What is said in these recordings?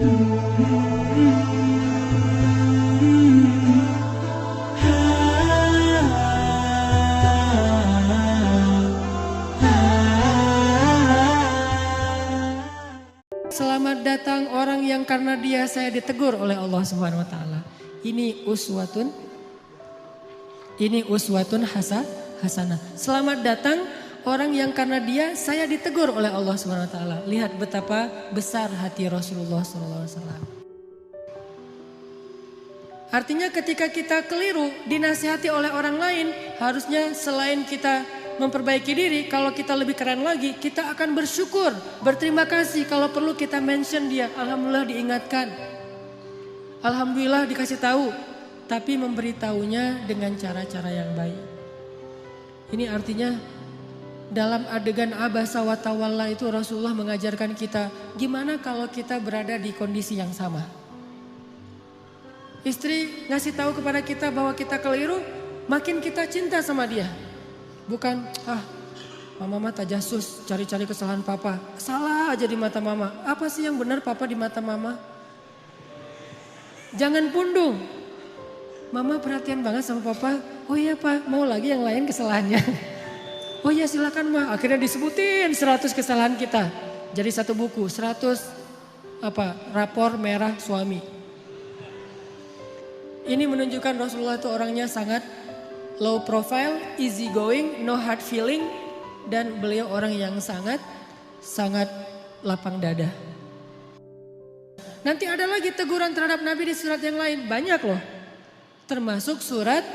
Selamat datang orang yang karena dia saya ditegur oleh Allah Subhanahu wa taala. Ini uswatun hasanah. Selamat datang orang yang karena dia saya ditegur oleh Allah Subhanahu wa taala. Lihat betapa besar hati Rasulullah sallallahu alaihi wasallam. Artinya ketika kita keliru dinasihati oleh orang lain, harusnya selain kita memperbaiki diri, kalau kita lebih keren lagi, kita akan bersyukur, berterima kasih. Kalau perlu kita mention dia, alhamdulillah diingatkan, alhamdulillah dikasih tahu, tapi memberitahunya dengan cara-cara yang baik. Ini artinya dalam adegan abasa wa tawalla itu Rasulullah mengajarkan kita gimana kalau kita berada di kondisi yang sama. Istri ngasih tahu kepada kita bahwa kita keliru, makin kita cinta sama dia. Bukan, mama tajasus cari-cari kesalahan papa. Salah aja di mata mama. Apa sih yang benar papa di mata mama? Jangan pundung. Mama perhatian banget sama papa. Oh iya pak, mau lagi yang lain kesalahannya. Oh iya silakan ma. Akhirnya disebutin 100 kesalahan kita. Jadi satu buku, 100 rapor merah suami. Ini menunjukkan Rasulullah itu orangnya sangat low profile, easy going, no hard feeling, dan beliau orang yang sangat lapang dada. Nanti ada lagi teguran terhadap Nabi di surat yang lain, banyak loh. Termasuk surat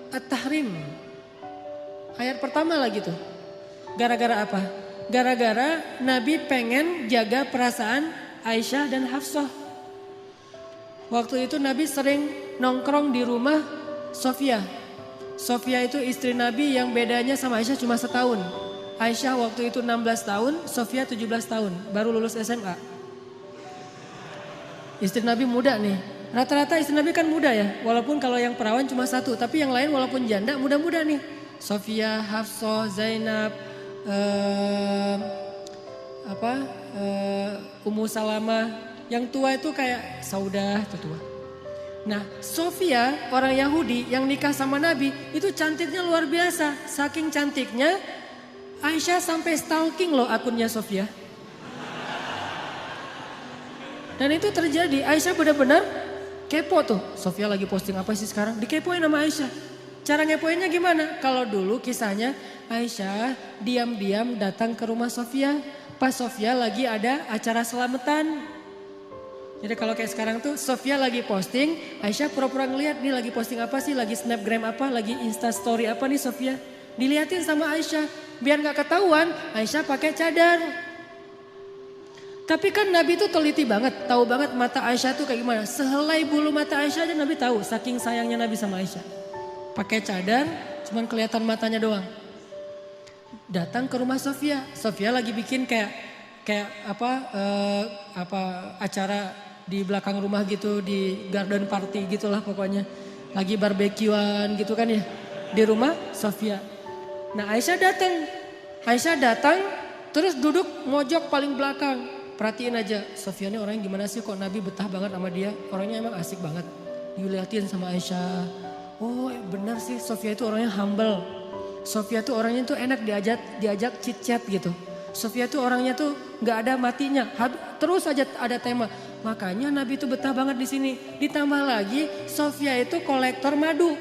At-Tahrim. Ayat pertama lagi tuh. Gara-gara apa? Gara-gara Nabi pengen jaga perasaan Aisyah dan Hafsah. Waktu itu Nabi sering nongkrong di rumah Sofia. Sofia itu istri Nabi yang bedanya sama Aisyah cuma setahun. Aisyah waktu itu 16 tahun, Sofia 17 tahun, baru lulus SMA. Istri Nabi muda nih. Rata-rata istri Nabi kan muda ya, walaupun kalau yang perawan cuma satu. Tapi yang lain walaupun janda muda-muda nih. Sofia, Hafsah, Zainab, Ummu Salamah. Yang tua itu kayak Saudah itu tua. Nah Sofia orang Yahudi yang nikah sama Nabi itu cantiknya luar biasa. Saking cantiknya Aisyah sampai stalking loh akunnya Sofia. Dan itu terjadi, Aisyah benar-benar kepo tuh. Sofia lagi posting apa sih sekarang? Dikepoin sama Aisyah. Cara ngepoinnya gimana? Kalau dulu kisahnya Aisyah diam-diam datang ke rumah Sofia. Pas Sofia lagi ada acara selamatan. Jadi kalau kayak sekarang tuh Sofia lagi posting, Aisyah pura-pura ngeliat nih lagi posting apa sih, lagi snapgram apa, lagi instastory apa nih Sofia. Diliatin sama Aisyah, biar gak ketahuan Aisyah pakai cadar. Tapi kan Nabi tuh teliti banget, tahu banget mata Aisyah tuh kayak gimana. Sehelai bulu mata Aisyah aja Nabi tahu, saking sayangnya Nabi sama Aisyah. Pakai cadar, cuman kelihatan matanya doang. Datang ke rumah Sofia, Sofia lagi bikin kayak acara di belakang rumah gitu, di garden party gitulah pokoknya. Lagi barbekyuan gitu kan ya. Di rumah Sofia. Nah Aisyah datang terus duduk mojok paling belakang. Perhatiin aja Sofia ini orangnya gimana sih, kok Nabi betah banget sama dia. Orangnya emang asik banget. Dilihatin sama Aisyah. Oh benar sih Sofia itu orangnya humble. Sofia tuh orangnya tuh enak diajak chit chat gitu. Sofia tuh orangnya tuh nggak ada matinya. Terus aja ada tema. Makanya Nabi itu betah banget di sini. Ditambah lagi Sofia itu kolektor madu.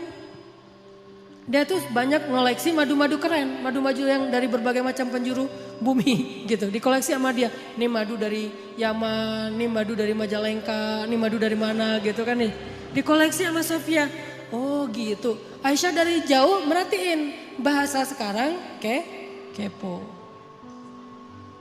Dia tuh banyak ngoleksi madu-madu keren. Madu-madu yang dari berbagai macam penjuru bumi gitu. Dikoleksi sama dia. Ini madu dari Yaman, ini madu dari Majalengka, ini madu dari mana gitu kan nih. Dikoleksi sama Sofia. Oh gitu. Aisyah dari jauh merhatiin. Bahasa sekarang kepo.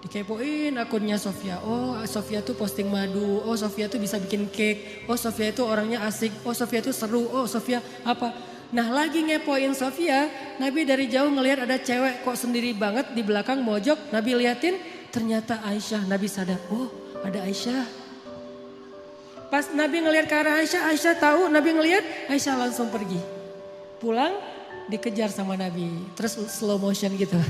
Dikepoin akunnya Sofia. Oh Sofia tuh posting madu. Oh Sofia tuh bisa bikin cake. Oh Sofia itu orangnya asik. Oh Sofia tuh seru. Oh Sofia apa. Nah lagi ngepoin Sofia. Nabi dari jauh ngelihat ada cewek kok sendiri banget di belakang mojok. Nabi liatin ternyata Aisyah. Nabi sadar. Oh ada Aisyah. Pas Nabi ngelihat ke arah Aisyah. Aisyah tahu Nabi ngelihat. Aisyah langsung pergi. Pulang dikejar sama Nabi. Terus slow motion gitu.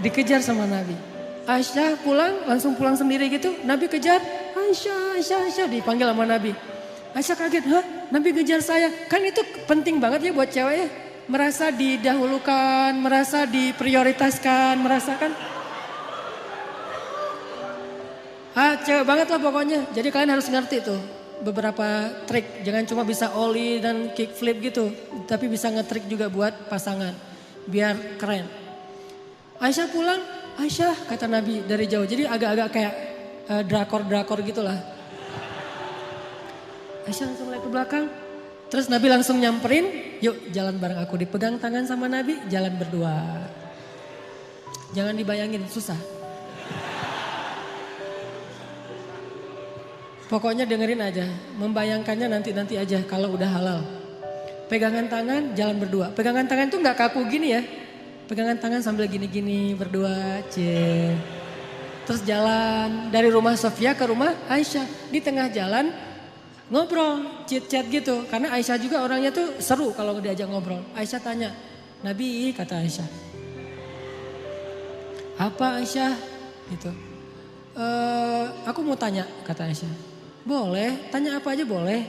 Dikejar sama Nabi. Aisyah pulang, langsung pulang sendiri gitu. Nabi kejar, Aisyah, Aisyah, Aisyah. Dipanggil sama Nabi. Aisyah kaget, hah Nabi kejar saya. Kan itu penting banget ya buat cewek ya. Merasa didahulukan, merasa diprioritaskan, merasakan. Cewek banget lah pokoknya. Jadi kalian harus ngerti tuh beberapa trik. Jangan cuma bisa ollie dan kick flip gitu. Tapi bisa ngetrik juga buat pasangan. Biar keren. Aisyah pulang, Aisyah kata Nabi dari jauh. Jadi agak-agak kayak drakor-drakor gitulah. Aisyah langsung lihat ke belakang. Terus Nabi langsung nyamperin, yuk jalan bareng aku. Dipegang tangan sama Nabi, jalan berdua. Jangan dibayangin, susah. Pokoknya dengerin aja, membayangkannya nanti-nanti aja kalau udah halal. Pegangan tangan, jalan berdua. Pegangan tangan tuh gak kaku gini ya. Pegangan tangan sambil gini-gini berdua, Terus jalan dari rumah Sofia ke rumah Aisyah. Di tengah jalan ngobrol, chat-chat gitu. Karena Aisyah juga orangnya tuh seru kalau diajak ngobrol. Aisyah tanya, Nabi kata Aisyah. Apa Aisyah? Gitu. Aku mau tanya kata Aisyah. Boleh, tanya apa aja boleh.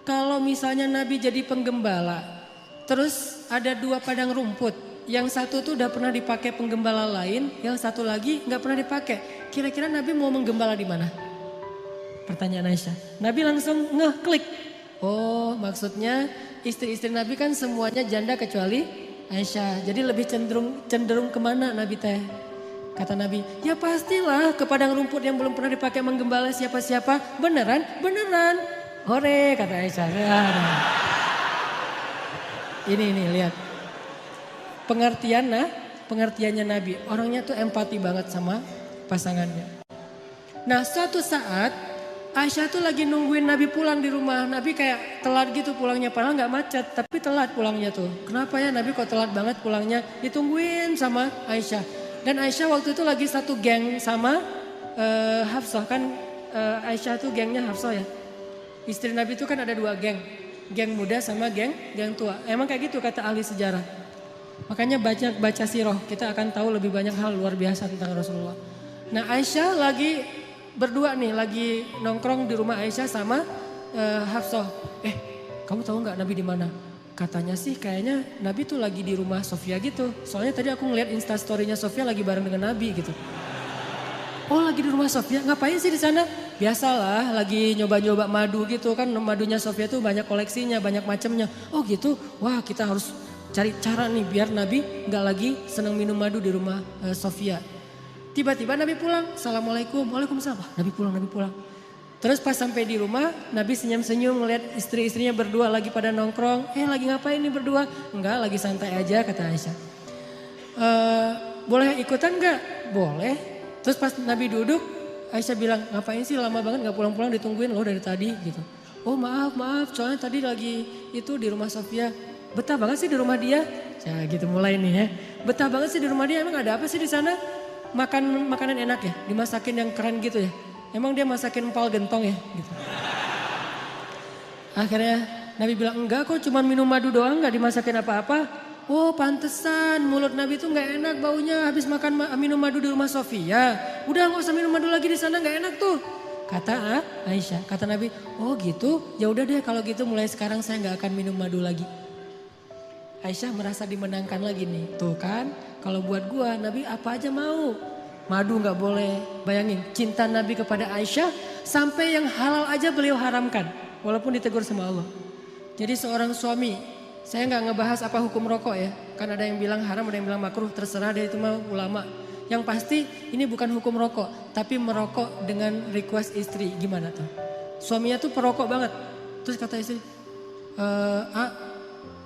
Kalau misalnya Nabi jadi penggembala, terus ada 2 padang rumput. Yang satu tuh udah pernah dipakai penggembala lain, yang satu lagi nggak pernah dipakai. Kira-kira Nabi mau menggembala di mana? Pertanyaan Aisyah. Nabi langsung ngeklik. Oh, maksudnya istri-istri Nabi kan semuanya janda kecuali Aisyah. Jadi lebih cenderung kemana Nabi teh? Kata Nabi, ya pastilah ke padang rumput yang belum pernah dipakai menggembala siapa-siapa. Beneran? Beneran. Hore kata Aisyah. Ini lihat. Pengertiannya Nabi. Orangnya tuh empati banget sama pasangannya. Nah suatu saat Aisyah tuh lagi nungguin Nabi pulang di rumah. Nabi kayak telat gitu pulangnya. Padahal gak macet tapi telat pulangnya tuh. Kenapa ya Nabi kok telat banget pulangnya? Ditungguin sama Aisyah. Dan Aisyah waktu itu lagi satu geng sama Hafsah. Kan Aisyah tuh gengnya Hafsah ya. Istri Nabi itu kan ada 2 geng. Geng muda sama geng tua. Emang kayak gitu kata ahli sejarah. Makanya baca sirah, kita akan tahu lebih banyak hal luar biasa tentang Rasulullah. Nah Aisyah lagi berdua nih, lagi nongkrong di rumah Aisyah sama Hafsah. Kamu tahu nggak Nabi di mana? Katanya sih kayaknya Nabi tuh lagi di rumah Sofia gitu. Soalnya tadi aku ngeliat instastorynya Sofia lagi bareng dengan Nabi gitu. Oh lagi di rumah Sofia, ngapain sih di sana? Biasalah lagi nyoba-nyoba madu gitu kan, madunya Sofia tuh banyak koleksinya, banyak macamnya. Oh gitu, wah kita harus cari cara nih biar Nabi gak lagi senang minum madu di rumah Sofia. Tiba-tiba Nabi pulang, Assalamualaikum, Waalaikumsalam. Nabi pulang. Terus pas sampai di rumah, Nabi senyum-senyum ngeliat istri-istrinya berdua lagi pada nongkrong. Lagi ngapain nih berdua? Enggak, lagi santai aja kata Aisyah. Boleh ikutan gak? Boleh. Terus pas Nabi duduk, Aisyah bilang, ngapain sih lama banget gak pulang-pulang ditungguin loh dari tadi gitu. Oh maaf, soalnya tadi lagi itu di rumah Sofia. Betah banget sih di rumah dia. Ya gitu mulai nih ya. Betah banget sih di rumah dia. Emang ada apa sih di sana? Makanan enak ya? Dimasakin yang keren gitu ya? Emang dia masakin empal gentong ya? Gitu. Akhirnya Nabi bilang enggak kok cuma minum madu doang gak dimasakin apa-apa. Oh pantesan mulut Nabi tuh gak enak baunya habis minum madu di rumah Sofia. Udah gak usah minum madu lagi di sana gak enak tuh. Kata Aisyah, kata Nabi, oh gitu ya udah deh kalau gitu mulai sekarang saya gak akan minum madu lagi. Aisyah merasa dimenangkan lagi nih. Tuh kan kalau buat gua Nabi apa aja mau. Madu gak boleh. Bayangin cinta Nabi kepada Aisyah sampai yang halal aja beliau haramkan. Walaupun ditegur sama Allah. Jadi seorang suami, saya gak ngebahas apa hukum rokok ya. Kan ada yang bilang haram ada yang bilang makruh. Terserah deh itu mah ulama. Yang pasti ini bukan hukum rokok. Tapi merokok dengan request istri. Gimana tuh? Suaminya tuh perokok banget. Terus kata istri,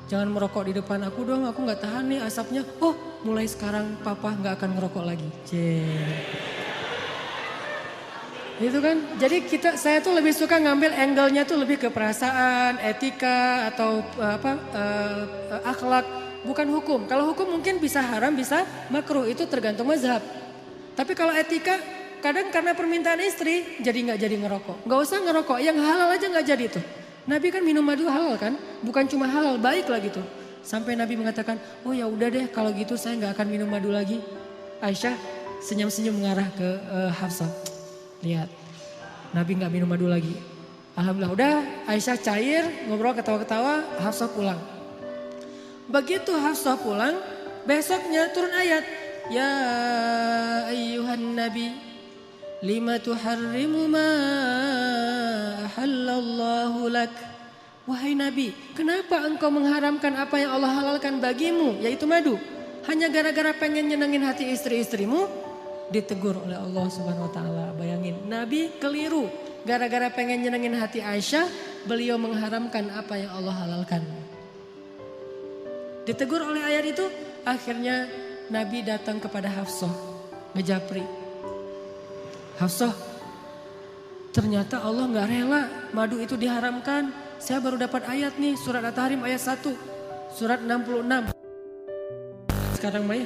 jangan merokok di depan aku dong, aku gak tahan nih asapnya. Oh mulai sekarang papa gak akan ngerokok lagi. Itu kan, jadi saya tuh lebih suka ngambil angle-nya tuh lebih ke perasaan, etika atau akhlak, bukan hukum. Kalau hukum mungkin bisa haram, bisa makruh, itu tergantung mazhab. Tapi kalau etika, kadang karena permintaan istri, jadi gak jadi ngerokok. Gak usah ngerokok, yang halal aja gak jadi tuh. Nabi kan minum madu halal kan, bukan cuma halal, baik lah gitu. Sampai Nabi mengatakan, oh ya udah deh kalau gitu saya nggak akan minum madu lagi. Aisyah senyum-senyum mengarah ke Hafsah. Lihat, Nabi nggak minum madu lagi. Alhamdulillah, udah Aisyah cair, ngobrol ketawa-ketawa, Hafsah pulang. Begitu Hafsah pulang, besoknya turun ayat. Ya ayyuhan nabi, lima tuharrimu ma ahallallahu lak. Wahai Nabi, kenapa engkau mengharamkan apa yang Allah halalkan bagimu, yaitu madu? Hanya gara-gara pengen nyenengin hati istri-istrimu? Ditegur oleh Allah Subhanahu wa taala. Bayangin, Nabi keliru. Gara-gara pengen nyenengin hati Aisyah, beliau mengharamkan apa yang Allah halalkan. Ditegur oleh ayat itu, akhirnya Nabi datang kepada Hafsah, ngejapri. Hafsah, ternyata Allah gak rela madu itu diharamkan. Saya baru dapat ayat nih, surat At-Tahrim ayat 1, surat 66. Sekarang Maya,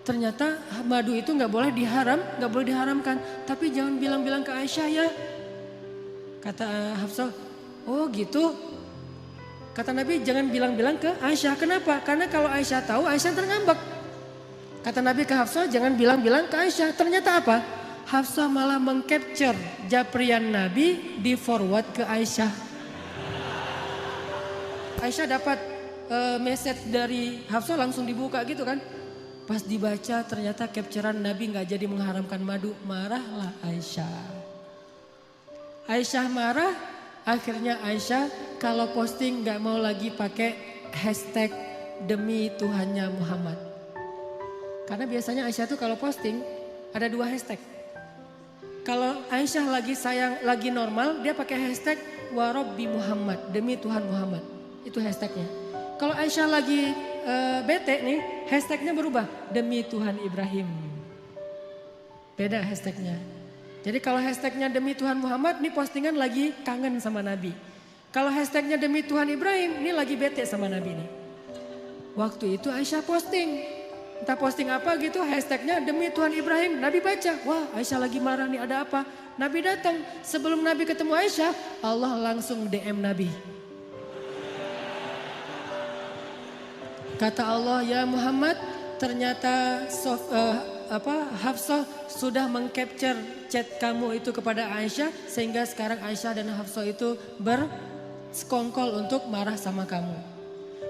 ternyata madu itu gak boleh diharamkan. Tapi jangan bilang-bilang ke Aisyah ya. Kata Hafsah, oh gitu. Kata Nabi, jangan bilang-bilang ke Aisyah. Kenapa? Karena kalau Aisyah tahu, Aisyah terngambek. Kata Nabi ke Hafsah, jangan bilang-bilang ke Aisyah. Ternyata apa? Hafsah malah mengcapture japrian Nabi, di forward ke Aisyah. Aisyah dapat message dari Hafsah, langsung dibuka gitu kan. Pas dibaca ternyata capturean Nabi gak jadi mengharamkan madu. Marahlah Aisyah. Aisyah marah, akhirnya Aisyah kalau posting gak mau lagi pakai hashtag demi Tuhannya Muhammad. Karena biasanya Aisyah tuh kalau posting ada 2 hashtag. Kalau Aisyah lagi sayang, lagi normal, dia pakai hashtag warabbi Muhammad, demi Tuhan Muhammad. Itu hashtagnya. Kalau Aisyah lagi bete nih, hashtagnya berubah, demi Tuhan Ibrahim. Beda hashtagnya. Jadi kalau hashtagnya demi Tuhan Muhammad, nih postingan lagi kangen sama Nabi. Kalau hashtagnya demi Tuhan Ibrahim, ini lagi bete sama Nabi nih. Waktu itu Aisyah posting. Entah posting apa gitu, hashtagnya demi Tuhan Ibrahim. Nabi baca, wah Aisyah lagi marah nih, ada apa? Nabi datang, sebelum Nabi ketemu Aisyah, Allah langsung DM Nabi. Kata Allah, ya Muhammad, ternyata Hafsah sudah mengcapture chat kamu itu kepada Aisyah, sehingga sekarang Aisyah dan Hafsah itu bersekongkol untuk marah sama kamu.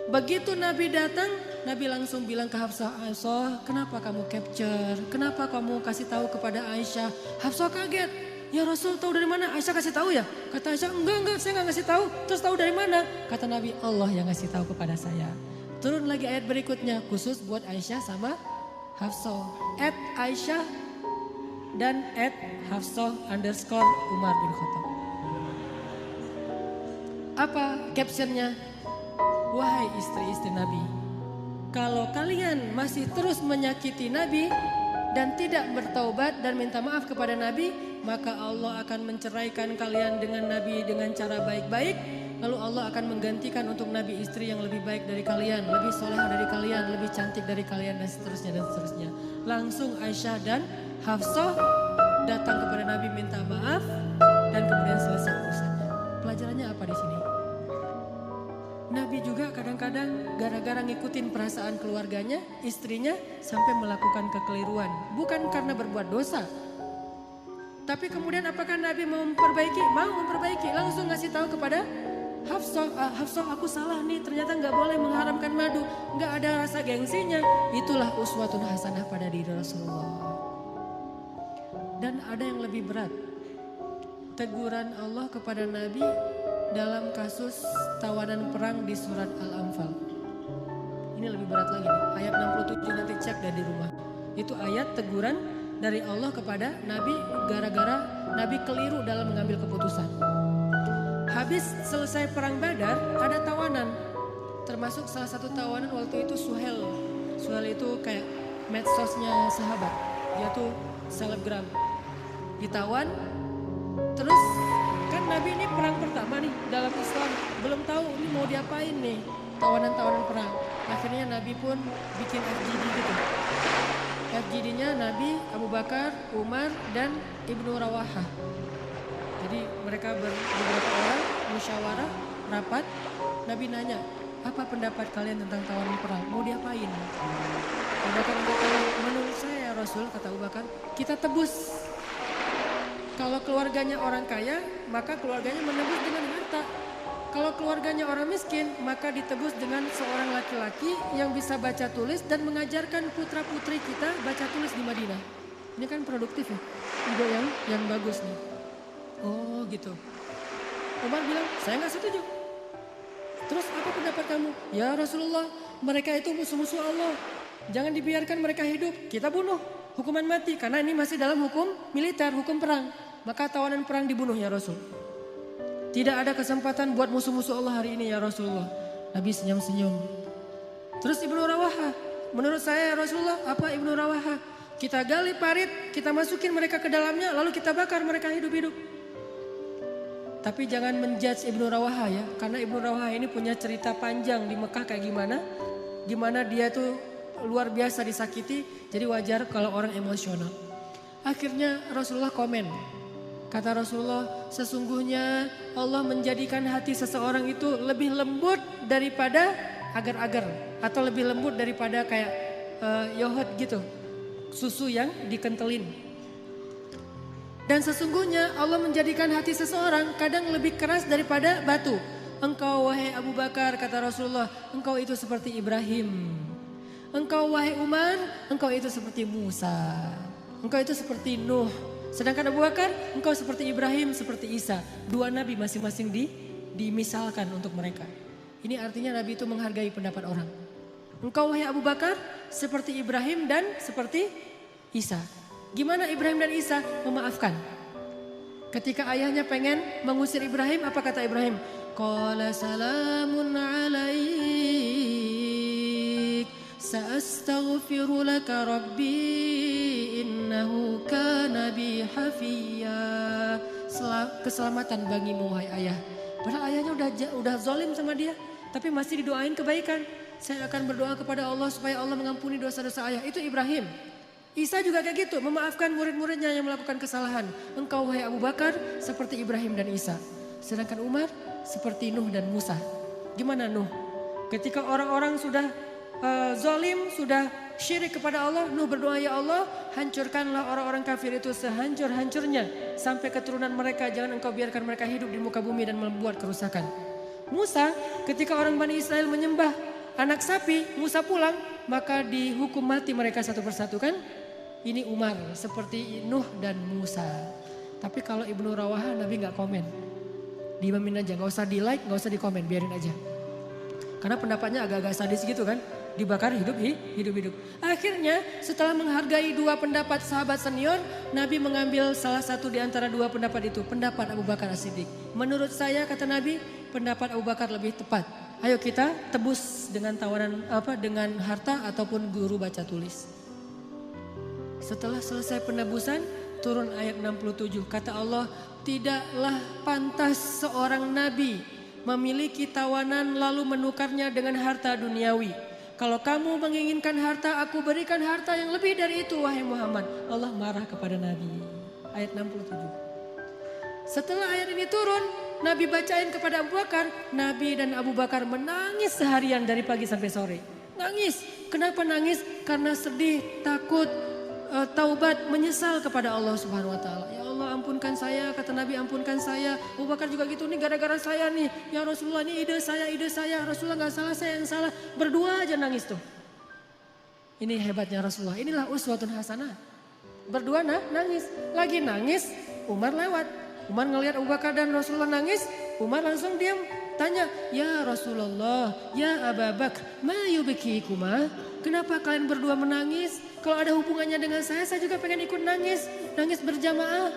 Begitu Nabi datang, Nabi langsung bilang ke Hafsah, Aisyah, kenapa kamu capture? Kenapa kamu kasih tahu kepada Aisyah? Hafsah kaget. Ya Rasul, tahu dari mana? Aisyah kasih tahu ya? Kata Aisyah, enggak, saya enggak ngasih tahu. Terus tahu dari mana? Kata Nabi, Allah yang ngasih tahu kepada saya. Turun lagi ayat berikutnya, khusus buat Aisyah sama Hafsah. @Aisyah dan @Hafsah_Umar bin Khattab. Apa captionnya? Wahai istri-istri Nabi, kalau kalian masih terus menyakiti Nabi dan tidak bertaubat dan minta maaf kepada Nabi, maka Allah akan menceraikan kalian dengan Nabi dengan cara baik-baik. Lalu Allah akan menggantikan untuk Nabi istri yang lebih baik dari kalian, lebih solehah dari kalian, lebih cantik dari kalian, dan seterusnya dan seterusnya. Langsung Aisyah dan Hafsah datang kepada Nabi minta maaf dan kemudian selesai urusannya. Pelajarannya apa di sini? Nabi juga kadang-kadang gara-gara ngikutin perasaan keluarganya, istrinya sampai melakukan kekeliruan. Bukan karena berbuat dosa. Tapi kemudian apakah Nabi mau memperbaiki? Mau memperbaiki. Langsung ngasih tahu kepada Hafsah, Hafsah aku salah nih, ternyata gak boleh mengharamkan madu. Gak ada rasa gengsinya. Itulah uswatun hasanah pada diri Rasulullah. Dan ada yang lebih berat. Teguran Allah kepada Nabi dalam kasus tawanan perang di surat Al-Anfal. Ini lebih berat lagi nih. Ayat 67 nanti cek dari rumah. Itu ayat teguran dari Allah kepada Nabi gara-gara Nabi keliru dalam mengambil keputusan. Habis selesai perang Badar ada tawanan. Termasuk salah satu tawanan waktu itu Suhel. Suhel itu kayak medsosnya sahabat. Dia tuh selebgram. Ditawan. Terus kan Nabi ini perang pertama nih dalam Islam. Belum tahu ini mau diapain nih tawanan-tawanan perang. Akhirnya Nabi pun bikin FGD gitu. FGD-nya Nabi, Abu Bakar, Umar, dan Ibnu Rawahah. Jadi mereka beberapa orang musyawarah, rapat. Nabi nanya, apa pendapat kalian tentang tawanan perang? Mau diapain? Abu Bakar mengatakan, menurut saya Rasul, kata Abu Bakar, kita tebus. Kalau keluarganya orang kaya, maka keluarganya menebus dengan harta. Kalau keluarganya orang miskin, maka ditebus dengan seorang laki-laki yang bisa baca tulis dan mengajarkan putra-putri kita baca tulis di Madinah. Ini kan produktif ya, ide yang bagus nih. Oh gitu. Umar bilang, saya nggak setuju. Terus apa pendapat kamu? Ya Rasulullah, mereka itu musuh-musuh Allah. Jangan dibiarkan mereka hidup, kita bunuh. Hukuman mati, karena ini masih dalam hukum militer, hukum perang. Maka tawanan perang dibunuh ya Rasul. Tidak ada kesempatan buat musuh-musuh Allah hari ini ya Rasulullah. Nabi senyum-senyum. Terus Ibnu Rawaha, menurut saya ya Rasulullah, apa Ibnu Rawaha? Kita gali parit, kita masukin mereka ke dalamnya, lalu kita bakar mereka hidup-hidup. Tapi jangan menjudge Ibnu Rawaha ya, karena Ibnu Rawaha ini punya cerita panjang di Mekah kayak gimana. Gimana dia tuh luar biasa disakiti, jadi wajar kalau orang emosional. Akhirnya Rasulullah komen. Kata Rasulullah, sesungguhnya Allah menjadikan hati seseorang itu lebih lembut daripada agar-agar. Atau lebih lembut daripada kayak yoghurt gitu. Susu yang dikentelin. Dan sesungguhnya Allah menjadikan hati seseorang kadang lebih keras daripada batu. Engkau wahai Abu Bakar, kata Rasulullah, engkau itu seperti Ibrahim. Engkau wahai Umar, engkau itu seperti Musa. Engkau itu seperti Nuh. Sedangkan Abu Bakar, engkau seperti Ibrahim, seperti Isa. Dua nabi masing-masing dimisalkan untuk mereka. Ini artinya nabi itu menghargai pendapat orang. Engkau wahai Abu Bakar, seperti Ibrahim dan seperti Isa. Gimana Ibrahim dan Isa? Memaafkan. Ketika ayahnya pengen mengusir Ibrahim, apa kata Ibrahim? Qala salamun alaik, sa'astaghfiru laka rabbi innahu kana bi hafiya. Keselamatan bagimu wahai ayah. Padahal ayahnya udah zalim sama dia, tapi masih didoain kebaikan. Saya akan berdoa kepada Allah supaya Allah mengampuni dosa-dosa ayah. Itu Ibrahim. Isa juga kayak gitu, memaafkan murid-muridnya yang melakukan kesalahan. Engkau wahai Abu Bakar seperti Ibrahim dan Isa. Sedangkan Umar seperti Nuh dan Musa. Gimana Nuh? Ketika orang-orang sudah zalim, sudah syirik kepada Allah, Nuh berdoa, ya Allah hancurkanlah orang-orang kafir itu sehancur-hancurnya. Sampai keturunan mereka, jangan engkau biarkan mereka hidup di muka bumi dan membuat kerusakan. Musa ketika orang Bani Israel menyembah anak sapi, Musa pulang, maka dihukum mati mereka satu persatu kan. Ini Umar seperti Nuh dan Musa. Tapi kalau Ibnu Rawaha Nabi gak komen. Diimamin aja, gak usah di like, gak usah di komen, biarin aja. Karena pendapatnya agak-agak sadis gitu kan. Dibakar hidup-hidup. Akhirnya setelah menghargai dua pendapat sahabat senior, Nabi mengambil salah satu di antara dua pendapat itu. Pendapat Abu Bakar As-Siddiq. Menurut saya kata Nabi, pendapat Abu Bakar lebih tepat. Ayo kita tebus dengan tawaran dengan harta ataupun guru baca tulis. Setelah selesai penebusan, turun ayat 67. Kata Allah, tidaklah pantas seorang nabi memiliki tawanan lalu menukarnya dengan harta duniawi. Kalau kamu menginginkan harta, aku berikan harta yang lebih dari itu wahai Muhammad. Allah marah kepada Nabi. Ayat 67. Setelah ayat ini turun, Nabi bacain kepada Abu Bakar. Nabi dan Abu Bakar menangis seharian dari pagi sampai sore. Nangis. Kenapa nangis? Karena sedih, takut, taubat, menyesal kepada Allah Subhanahu wa taala. Ya Allah, ampunkan saya, kata Nabi, ampunkan saya. Abu Bakar juga gitu, nih gara-gara saya nih. Ya Rasulullah, ini ide saya. Rasulullah gak salah, saya yang salah. Berdua aja nangis tuh. Ini hebatnya Rasulullah. Inilah uswatun hasanah. Berdua nangis. Lagi nangis, Umar lewat. Umar ngelihat Abu Bakar dan Rasulullah nangis, Umar langsung diam. Tanya, ya Rasulullah, ya Abu Bakar, ma yubkikuma? Kenapa kalian berdua menangis? Kalau ada hubungannya dengan saya juga pengen ikut nangis. Nangis berjamaah.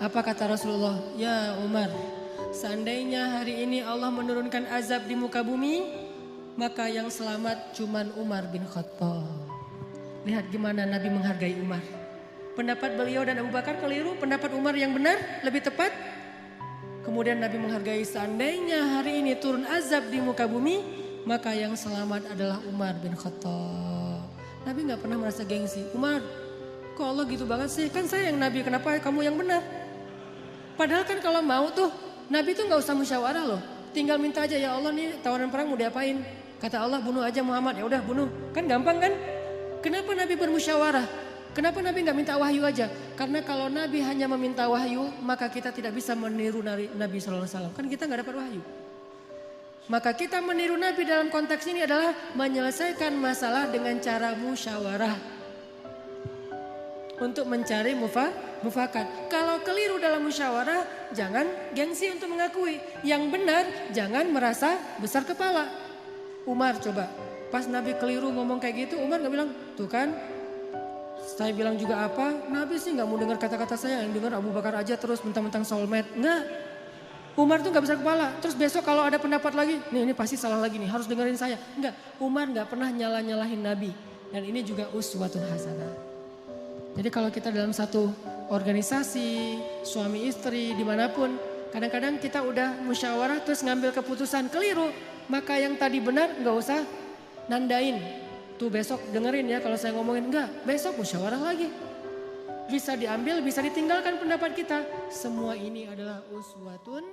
Apa kata Rasulullah? Ya Umar, seandainya hari ini Allah menurunkan azab di muka bumi, maka yang selamat cuman Umar bin Khattab. Lihat gimana Nabi menghargai Umar. Pendapat beliau dan Abu Bakar keliru, pendapat Umar yang benar, lebih tepat. Kemudian Nabi menghargai, seandainya hari ini turun azab di muka bumi, maka yang selamat adalah Umar bin Khattab. Nabi gak pernah merasa gengsi. Umar, kok Allah gitu banget sih? Kan saya yang Nabi, kenapa kamu yang benar? Padahal kan kalau mau tuh, Nabi tuh gak usah musyawarah loh. Tinggal minta aja, ya Allah nih tawaran perang mau diapain? Kata Allah, bunuh aja Muhammad. Ya udah bunuh, kan gampang kan? Kenapa Nabi bermusyawarah? Kenapa Nabi nggak minta wahyu aja? Karena kalau Nabi hanya meminta wahyu, maka kita tidak bisa meniru Nabi SAW. Kan kita nggak dapat wahyu. Maka kita meniru Nabi dalam konteks ini adalah menyelesaikan masalah dengan cara musyawarah. Untuk mencari mufakat. Kalau keliru dalam musyawarah, jangan gengsi untuk mengakui. Yang benar, jangan merasa besar kepala. Umar coba, pas Nabi keliru ngomong kayak gitu, Umar gak bilang, tuh kan, saya bilang juga apa, Nabi sih gak mau dengar kata-kata saya, yang dengar Abu Bakar aja terus mentang-mentang soulmate. Enggak, Umar tuh gak besar kepala. Terus besok kalau ada pendapat lagi, nih ini pasti salah lagi nih, harus dengerin saya. Enggak, Umar gak pernah nyalahin Nabi. Dan ini juga uswatun hasanah. Jadi kalau kita dalam satu organisasi, suami istri, dimanapun, kadang-kadang kita udah musyawarah terus ngambil keputusan keliru, maka yang tadi benar nggak usah nandain. Tuh besok dengerin ya kalau saya ngomongin, enggak, besok musyawarah lagi. Bisa diambil, bisa ditinggalkan pendapat kita. Semua ini adalah uswatun